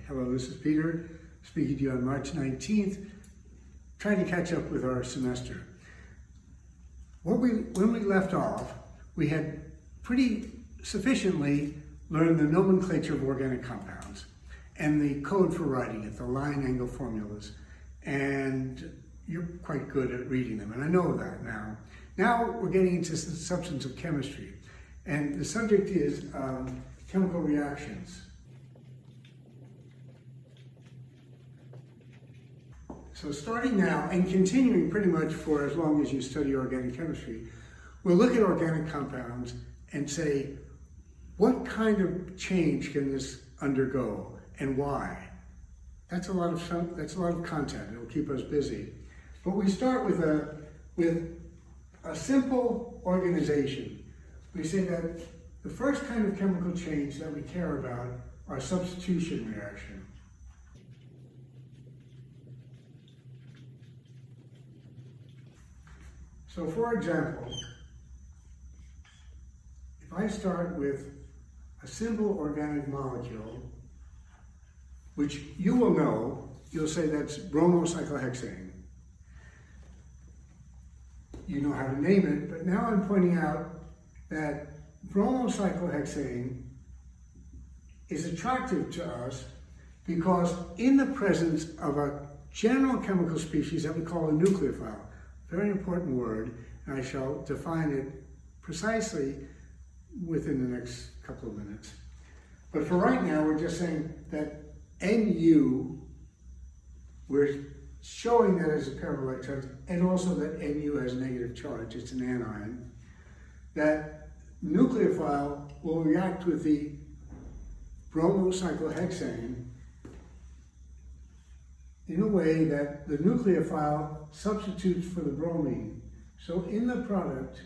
Hello, this is Peter, speaking to you on March 19th, trying to catch up with our semester. When we left off, we had pretty sufficiently learned the nomenclature of organic compounds and the code for writing it, the line angle formulas, and you're quite good at reading them, and I know that now. Now we're getting into substantive chemistry, and the subject is chemical reactions. So starting now and continuing pretty much for as long as you study organic chemistry, we'll look at organic compounds and say, what kind of change can this undergo and why? That's a lot of content. It'll keep us busy. But we start with a simple organization. We say that the first kind of chemical change that we care about are substitution reactions. So for example, if I start with a simple organic molecule, which you will know, you'll say that's bromocyclohexane. You know how to name it, but now I'm pointing out that bromocyclohexane is attractive to us because in the presence of a general chemical species that we call a nucleophile, very important word, and I shall define it precisely within the next couple of minutes. But for right now, we're just saying that Nu, we're showing that as a pair of electrons, and also that Nu has a negative charge, it's an anion, that nucleophile will react with the bromocyclohexane in a way that the nucleophile substitutes for the bromine. So in the product,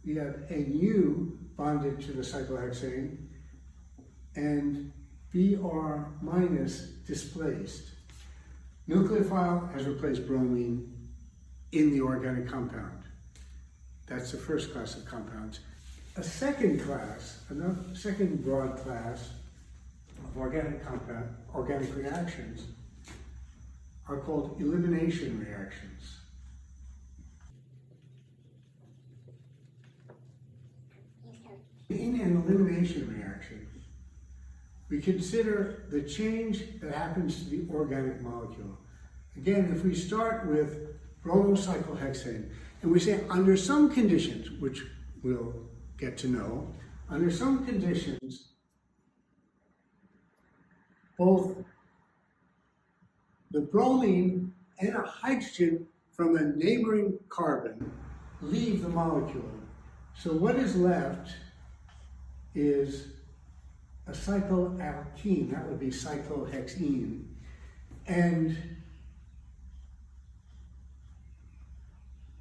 we have Nu bonded to the cyclohexane and Br minus displaced. Nucleophile has replaced bromine in the organic compound. That's the first class of compounds. A second class, second broad class of organic reactions are called elimination reactions. In an elimination reaction, we consider the change that happens to the organic molecule. Again, if we start with bromocyclohexane, and we say under some conditions, which we'll get to know, under some conditions, both the bromine and a hydrogen from a neighboring carbon leave the molecule. So what is left is a cycloalkene, that would be cyclohexene, and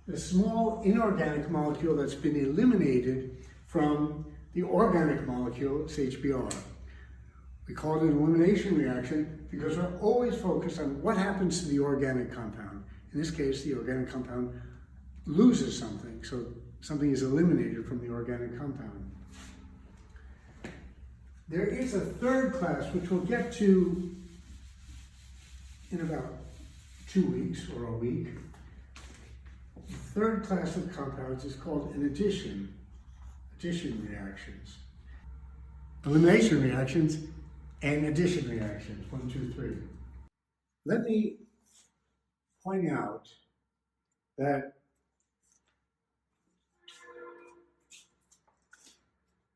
the small inorganic molecule that's been eliminated from the organic molecule, it's HBr. We call it an elimination reaction because we're always focused on what happens to the organic compound. In this case, the organic compound loses something, so something is eliminated from the organic compound. There is a third class, which we'll get to in about 2 weeks or a week. The third class of compounds is called an addition reactions. Elimination reactions and addition reactions, 1, 2, 3. Let me point out that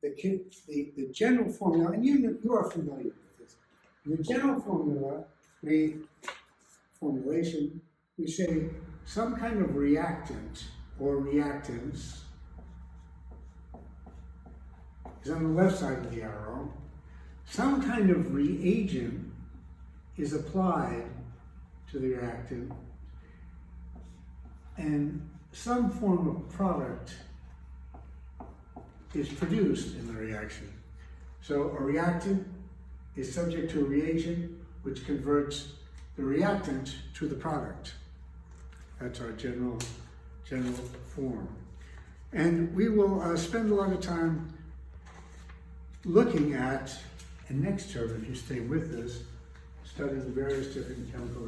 the general formula, and you are familiar with this, the general formula, formulation, we say some kind of reactant or reactants is on the left side of the arrow. Some kind of reagent is applied to the reactant, and some form of product is produced in the reaction. So a reactant is subject to a reagent which converts the reactant to the product. That's our general form. And we will spend a lot of time looking at, and next term, if you stay with us, studying various different chemical